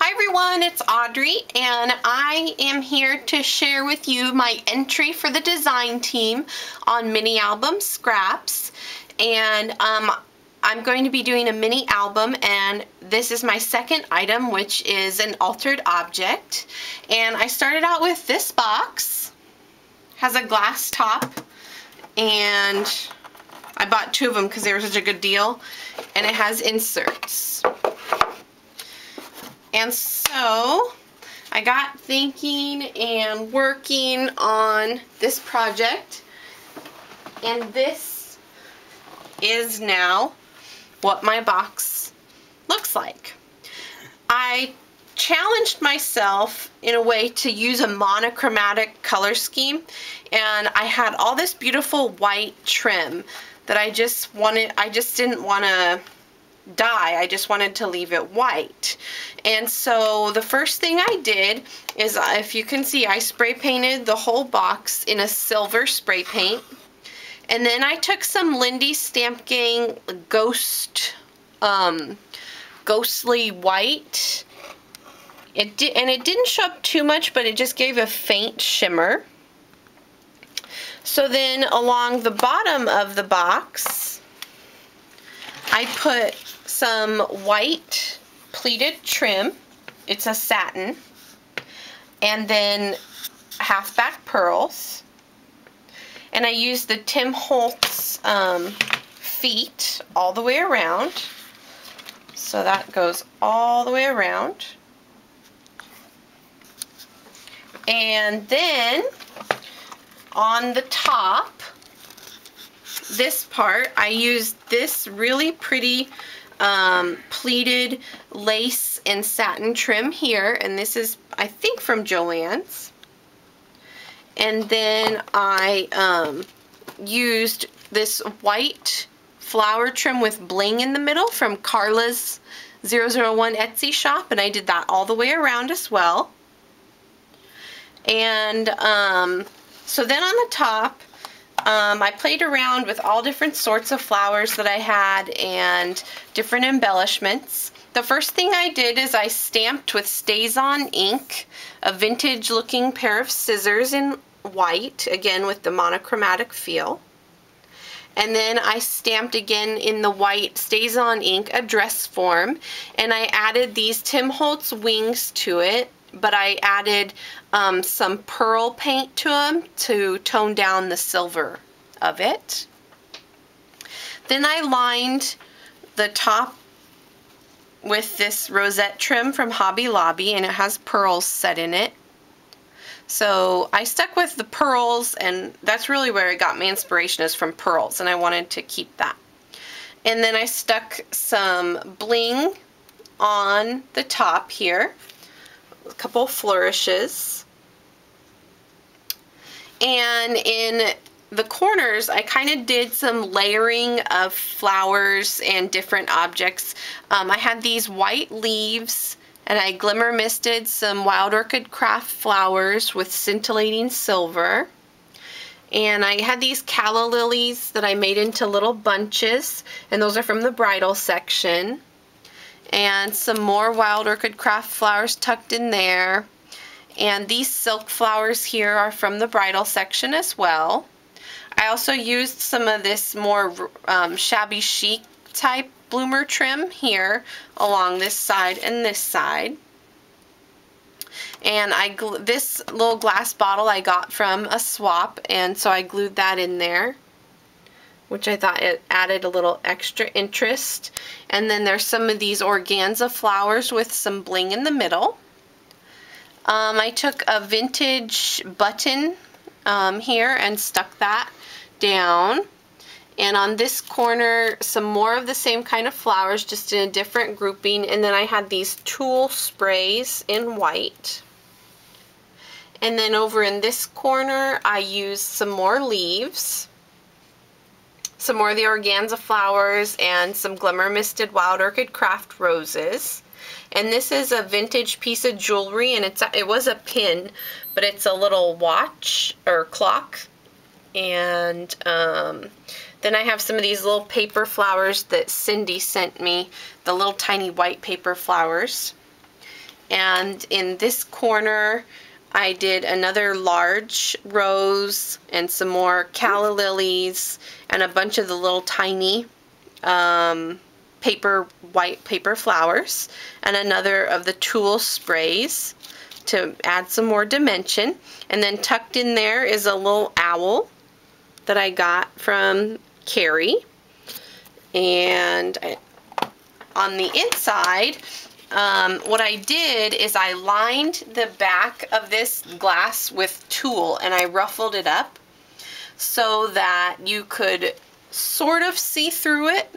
Hi everyone, it's Audrey and I am here to share with you my entry for the design team on mini album scraps. And I'm going to be doing a mini album, and this is my second item, which is an altered object. And I started out with this box. Has a glass top, and I bought two of them because they were such a good deal, and it has inserts. And so I got thinking and working on this project, and this is now what my box looks like. I challenged myself in a way to use a monochromatic color scheme, and I had all this beautiful white trim that I just didn't want to dye. I just wanted to leave it white. And so the first thing I did is, if you can see, I spray painted the whole box in a silver spray paint. And then I took some Lindy Stamp Gang ghostly white. It didn't show up too much, but it just gave a faint shimmer. So then along the bottom of the box, I put some white pleated trim. It's a satin. And then halfback pearls. And I used the Tim Holtz feet all the way around. So that goes all the way around. And then on the top, this part, I used this really pretty pleated lace and satin trim here, and this is, I think, from Joann's. And then I used this white flower trim with bling in the middle from Carla's 001 Etsy shop, and I did that all the way around as well. And so then on the top, I played around with all different sorts of flowers that I had and different embellishments. The first thing I did is I stamped with StazOn ink a vintage looking pair of scissors in white, again with the monochromatic feel. And then I stamped again in the white StazOn ink a dress form, and I added these Tim Holtz wings to it, but I added some pearl paint to them to tone down the silver of it. Then I lined the top with this rosette trim from Hobby Lobby, and it has pearls set in it. So I stuck with the pearls, and that's really where I got my inspiration, is from pearls, and I wanted to keep that. And then I stuck some bling on the top here, a couple flourishes. And in the corners, I kind of did some layering of flowers and different objects. I had these white leaves, and I glimmer misted some Wild Orchid Craft flowers with scintillating silver. And I had these calla lilies that I made into little bunches, and those are from the bridal section. And some more Wild Orchid Craft flowers tucked in there. And these silk flowers here are from the bridal section as well. I also used some of this more shabby chic type bloomer trim here along this side and this side. And this little glass bottle I got from a swap, and so I glued that in there, which I thought it added a little extra interest. And then there's some of these organza flowers with some bling in the middle. I took a vintage button here and stuck that down. And on this corner, some more of the same kind of flowers, just in a different grouping. And then I had these tulle sprays in white. And then over in this corner, I used some more leaves, some more of the organza flowers, and some glimmer misted Wild Orchid Craft roses. And this is a vintage piece of jewelry, and it was a pin, but it's a little watch or clock. And then I have some of these little paper flowers that Cindy sent me, the little tiny white paper flowers. And in this corner, I did another large rose and some more calla lilies and a bunch of the little tiny white paper flowers, and another of the tulle sprays to add some more dimension. And then tucked in there is a little owl that I got from Carrie. And on the inside, what I did is I lined the back of this glass with tulle and I ruffled it up so that you could sort of see through it,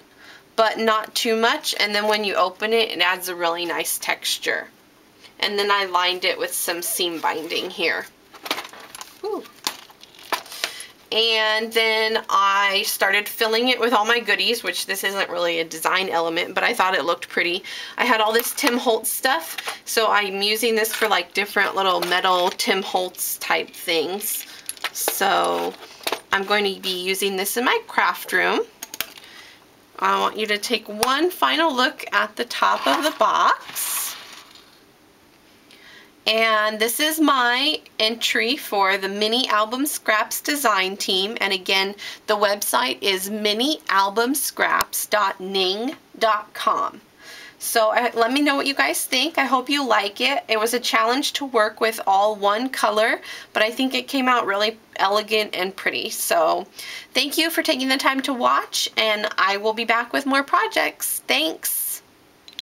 but not too much. And then when you open it, it adds a really nice texture. And then I lined it with some seam binding here. Ooh. And then I started filling it with all my goodies, which this isn't really a design element, but I thought it looked pretty. I had all this Tim Holtz stuff, so I'm using this for like different little metal Tim Holtz type things. So I'm going to be using this in my craft room. I want you to take one final look at the top of the box. And this is my entry for the Mini Album Scraps design team. And again, the website is minialbumscraps.ning.com. So let me know what you guys think. I hope you like it. It was a challenge to work with all one color, but I think it came out really elegant and pretty. So thank you for taking the time to watch, and I will be back with more projects. Thanks.